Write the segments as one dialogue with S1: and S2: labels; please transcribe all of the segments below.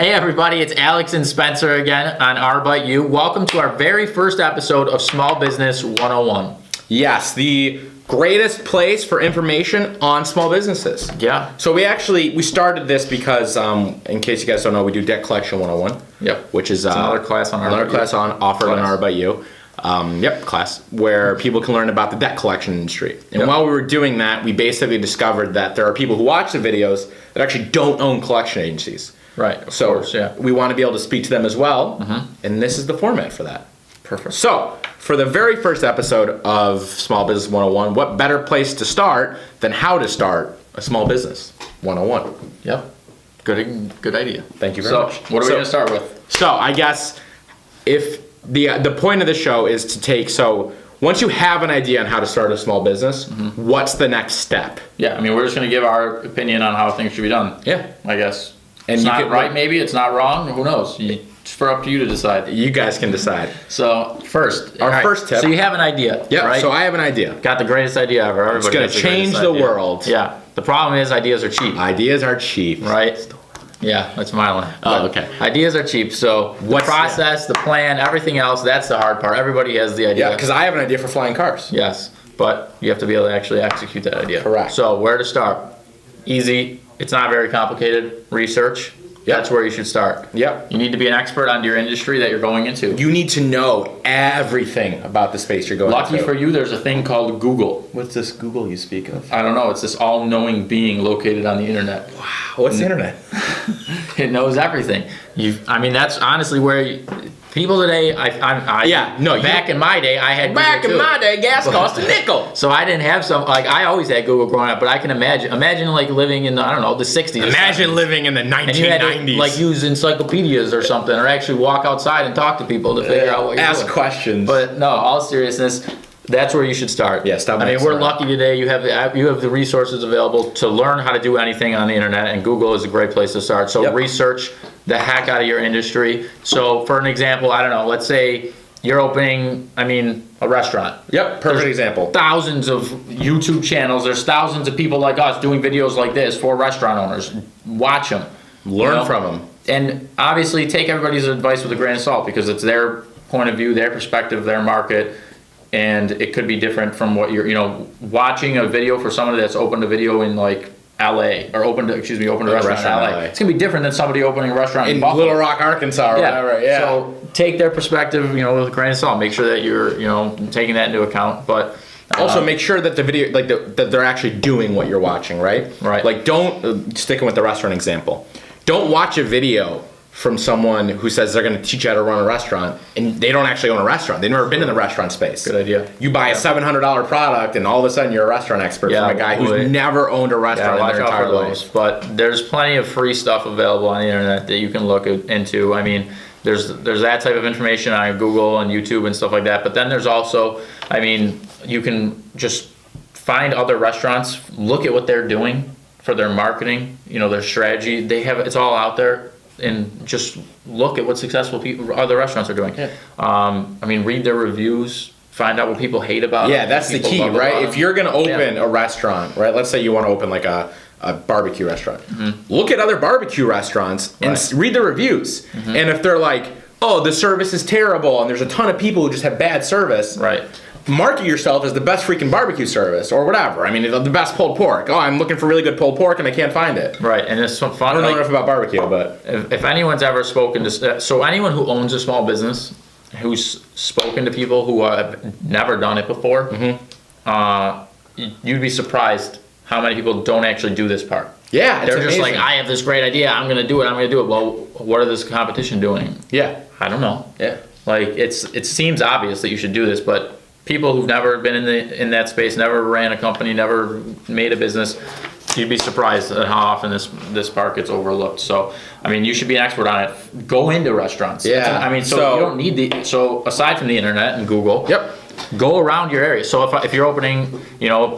S1: Hey everybody, it's Alex and Spencer again on R But You. Welcome to our very first episode of Small Business 101.
S2: Yes, the greatest place for information on small businesses.
S1: Yeah.
S2: So we started this because, in case you guys don't know, we do Debt Collection 101.
S1: Yep.
S2: Which is
S1: another class on R
S2: another
S1: But You.
S2: class offered on
S1: Class.
S2: R But You. Class where people can learn about the debt collection industry. And
S1: Yep.
S2: while we were doing that, we basically discovered that there are people who watch the videos that actually don't own collection agencies.
S1: Right, of
S2: So
S1: course, yeah.
S2: we want to be able to speak to them as well, and this is the format for that.
S1: Perfect.
S2: So, for the very first episode of Small Business 101, what better place to start than how to start a small business 101?
S1: Yep. Good idea.
S2: Thank you very much.
S1: What are we going to start with?
S2: So, I guess if the point of the show is to take, once you have an idea on how to start a small business, what's the next step?
S1: Yeah, I mean, we're just going to give our opinion on how things should be done.
S2: Yeah.
S1: I guess.
S2: And
S1: It's
S2: you
S1: not
S2: can-
S1: right, maybe. It's not wrong. Who knows? It's for up to you to decide.
S2: You guys can decide.
S1: So, first.
S2: Our
S1: all right,
S2: first tip.
S1: So you have an idea,
S2: Yeah,
S1: right?
S2: so I have an idea.
S1: Got the greatest idea ever. Everybody
S2: It's gonna
S1: has the greatest
S2: change the
S1: idea.
S2: world.
S1: Yeah. The problem is ideas are cheap,
S2: Ideas are cheap.
S1: right? Yeah, that's my line.
S2: Oh,
S1: But
S2: okay.
S1: Ideas are cheap, so the
S2: What's-
S1: process, the plan, everything else, that's the hard part. Everybody has the idea.
S2: Yeah, because I have an idea for flying cars.
S1: Yes, but you have to be able to actually execute that idea.
S2: Correct.
S1: So where to start? Easy. It's not very complicated. Research.
S2: Yep.
S1: That's where you should start.
S2: Yep.
S1: You need to be an expert on your industry that you're going into.
S2: You need to know everything about the space you're going
S1: Lucky
S2: into.
S1: for you, there's a thing called Google.
S3: What's this Google you speak of?
S1: I don't know. It's this all-knowing being located on the internet.
S2: What's the internet?
S1: It knows everything. That's honestly where people today. Back in my day, I had
S2: Back in
S1: Google too.
S2: my day, gas cost a nickel.
S1: So I didn't have I always had Google growing up, but I can imagine like living in the 60s. or
S2: Imagine
S1: something.
S2: living in the
S1: And you had
S2: 1990s.
S1: to like use encyclopedias or something, or actually walk outside and talk to people to figure out what you're
S2: ask
S1: doing.
S2: questions.
S1: But no, all seriousness, that's where you should start.
S2: Yeah, stop
S1: I mean,
S2: messing
S1: we're
S2: around.
S1: lucky today. You have the resources available to learn how to do anything on the internet, and Google is a great place to start. So
S2: Yep.
S1: research the heck out of your industry. So for an example, I don't know, let's say you're opening, a restaurant.
S2: Yep, perfect example.
S1: Thousands of YouTube channels. There's thousands of people like us doing videos like this for restaurant owners. Watch them.
S2: Learn from them.
S1: And obviously take everybody's advice with a grain of salt because it's their point of view, their perspective, their market, and it could be different from what you're, watching a video for somebody that's opened a video in like LA or opened a restaurant in LA. It's gonna be different than somebody opening a restaurant in
S2: In
S1: Buffalo.
S2: Little Rock, Arkansas, or whatever. Yeah.
S1: So take their perspective, with a grain of salt. Make sure that you're, taking that into account. But
S2: Also, make sure that the video, that they're actually doing what you're watching, right?
S1: Right.
S2: Like, don't, sticking with the restaurant example, don't watch a video from someone who says they're going to teach you how to run a restaurant, and they don't actually own a restaurant. They've never been in the restaurant space.
S1: Good idea.
S2: You buy a $700 product, and all of a sudden you're a restaurant expert from a guy who's never owned a restaurant in
S1: watch
S2: their
S1: out
S2: entire
S1: for
S2: life.
S1: those. But there's plenty of free stuff available on the internet that you can look into. There's that type of information on Google and YouTube and stuff like that. But then there's also, you can just find other restaurants, look at what they're doing for their marketing, their strategy. It's all out there. And just look at what successful other restaurants are doing.
S2: Yeah.
S1: Read their reviews, find out what people hate about them.
S2: Yeah, that's the
S1: people
S2: key,
S1: love
S2: right?
S1: about
S2: If
S1: them.
S2: you're going to open a restaurant, right? Let's say you want to open like a barbecue restaurant. Look at other barbecue restaurants and read the reviews. And if they're like, oh, the service is terrible and there's a ton of people who just have bad service,
S1: Right.
S2: market yourself as the best freaking barbecue service or whatever. The best pulled pork. Oh, I'm looking for really good pulled pork and I can't find it.
S1: Right, and it's fun.
S2: I don't know enough about barbecue, but
S1: If anyone's ever spoken to, anyone who owns a small business, who's spoken to people who have never done it before, you'd be surprised how many people don't actually do this part.
S2: yeah, it's
S1: They're just
S2: amazing.
S1: like, I have this great idea, I'm gonna do it. Well, what are this competition doing?
S2: Yeah,
S1: I don't know.
S2: yeah.
S1: Like it seems obvious that you should do this, but people who've never been in that space, never ran a company, never made a business, you'd be surprised at how often this part gets overlooked. So, you should be an expert on it. Go into restaurants.
S2: Yeah.
S1: So you don't need so aside from the internet and Google.
S2: Yep.
S1: Go around your area. So if you're opening,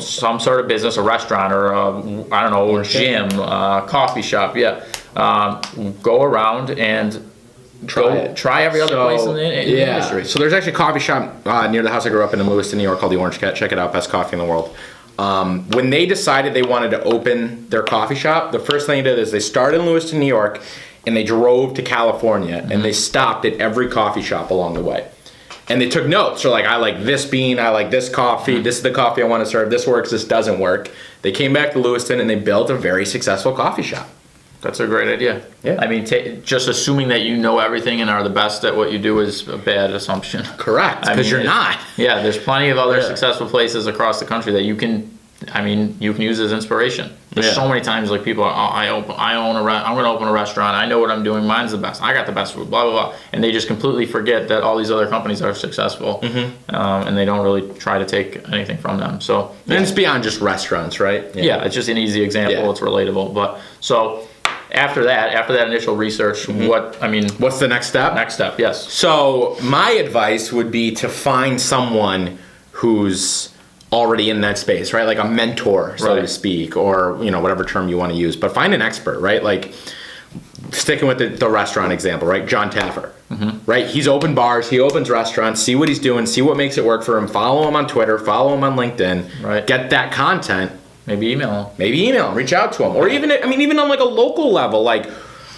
S1: some sort of business, a restaurant or a gym, coffee shop, go around and try every other place in the industry.
S2: So there's actually a coffee shop near the house I grew up in Lewiston, New York, called the Orange Cat. Check it out, best coffee in the world. When they decided they wanted to open their coffee shop, the first thing they did is they started in Lewiston, New York, and they drove to California and they stopped at every coffee shop along the way. And they took notes. So like, I like this bean, I like this coffee, this is the coffee I want to serve, this works, this doesn't work. They came back to Lewiston and they built a very successful coffee shop.
S1: That's a great idea.
S2: Yeah.
S1: I mean, just assuming that you know everything and are the best at what you do is a bad assumption.
S2: Correct,
S1: I
S2: because
S1: mean,
S2: you're not.
S1: Yeah, there's plenty of other
S2: Yeah.
S1: successful places across the country that you can use as inspiration. There's
S2: Yeah.
S1: so many times like people are, I'm going to open a restaurant. I know what I'm doing. Mine's the best. I got the best food, blah, blah, blah. And they just completely forget that all these other companies are successful. And they don't really try to take anything from them. So,
S2: And it's beyond just restaurants, right?
S1: yeah, it's just an easy example.
S2: Yeah.
S1: It's relatable. But so after that initial research,
S2: What's the next step?
S1: next step? Yes.
S2: So my advice would be to find someone who's already in that space, right? Like a mentor, so to
S1: Right.
S2: speak, or whatever term you want to use. But find an expert, right? Like sticking with the restaurant example, right? John Taffer, right? He's opened bars, he opens restaurants. See what he's doing, see what makes it work for him. Follow him on Twitter, follow him on LinkedIn.
S1: Right.
S2: Get that content.
S1: Maybe email them.
S2: Maybe email him, reach out to him, or even on like a local level, like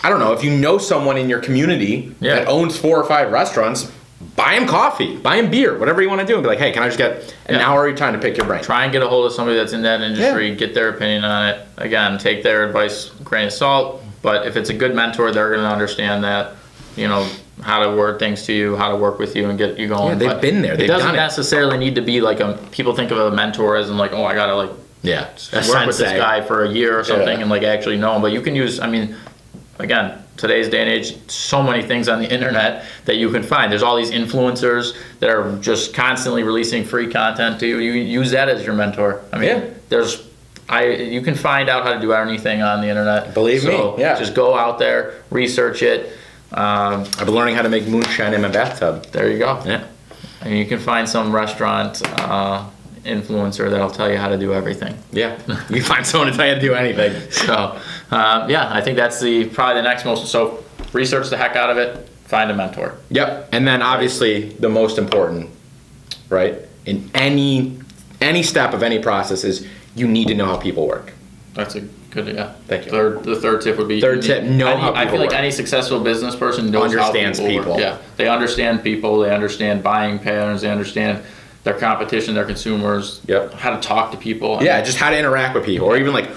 S2: I don't know, if you know someone in your community
S1: Yeah.
S2: that owns 4 or 5 restaurants, buy him coffee, buy him beer, whatever you want to do, and be like, hey, can I just get an
S1: Yeah.
S2: hour of your time to pick your brain?
S1: Try and get a hold of somebody that's in that industry, get their opinion on it. Again, take their advice with a grain of salt, but if it's a good mentor, they're going to understand that, how to word things to you, how to work with you and get you going.
S2: Yeah, they've
S1: But
S2: been there,
S1: It
S2: they've
S1: doesn't
S2: done it.
S1: necessarily need to be like people think of a mentor as in like, oh, I got to like
S2: Yeah,
S1: work with this guy for a year or something
S2: Yeah.
S1: and like actually know him. But you can use, again, today's day and age, so many things on the internet that you can find. There's all these influencers that are just constantly releasing free content to you. You use that as your mentor.
S2: Yeah.
S1: You can find out how to do anything on the internet.
S2: Believe me,
S1: So
S2: yeah.
S1: just go out there, research it.
S2: I've been learning how to make moonshine in my bathtub.
S1: There you go.
S2: Yeah.
S1: I mean, you can find some restaurant influencer that'll tell you how to do everything.
S2: Yeah, you find someone to tell you to do anything.
S1: So, I think that's probably the next most. So, research the heck out of it. Find a mentor.
S2: Yep, and then obviously the most important, right, in any step of any process is you need to know how people work.
S1: That's a good, yeah.
S2: Thank you.
S1: The third tip would be
S2: Third tip, know how
S1: I
S2: people
S1: feel like
S2: work.
S1: any successful business person knows
S2: Understands
S1: how
S2: people.
S1: work. Yeah, they understand people. They understand buying patterns. They understand their competition, their consumers.
S2: Yep.
S1: How to talk to people.
S2: Yeah, just how to interact with people, or even like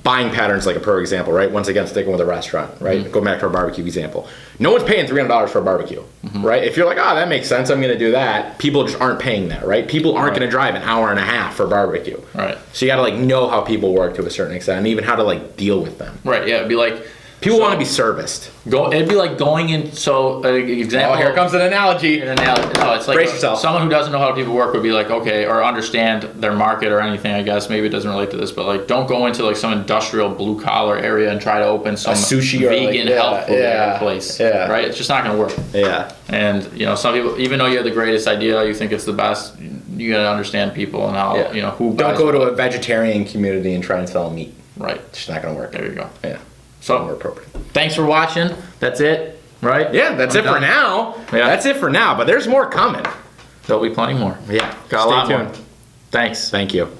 S2: buying patterns, like a per example, right? Once again, sticking with a restaurant, right? Go back to our barbecue example. No one's paying $300 for a barbecue, right? If you're like, oh, that makes sense, I'm going to do that. People just aren't paying that, right? People aren't
S1: Right.
S2: going to drive an hour and a half for barbecue.
S1: Right.
S2: So you got to like know how people work to a certain extent, and even how to like deal with them.
S1: Right. Yeah. It'd be like
S2: People want to be serviced.
S1: It'd be like going in. So an example.
S2: Oh, here comes an analogy.
S1: No, it's like
S2: Brace yourself.
S1: someone who doesn't know how people work would be like, okay, or understand their market or anything. I guess maybe it doesn't relate to this, but like, don't go into like some industrial blue collar area and try to open some
S2: sushi or like-
S1: vegan
S2: yeah,
S1: health food
S2: yeah,
S1: place.
S2: yeah.
S1: Right? It's just not going to work.
S2: Yeah.
S1: And some people, even though you have the greatest idea, you think it's the best, you got to understand people and how
S2: Yeah.
S1: who.
S2: Don't
S1: buys
S2: go to
S1: what.
S2: a vegetarian community and try and sell meat.
S1: Right.
S2: It's just not going to work.
S1: There you go.
S2: Yeah.
S1: So
S2: More appropriate.
S1: thanks for watching. That's it. Right?
S2: Yeah, that's
S1: I'm
S2: it for
S1: done.
S2: now.
S1: Yeah.
S2: That's it for now, but there's more coming.
S1: There'll be plenty more.
S2: Yeah.
S1: Got a
S2: Stay
S1: lot
S2: tuned.
S1: more. Thanks.
S2: Thank you.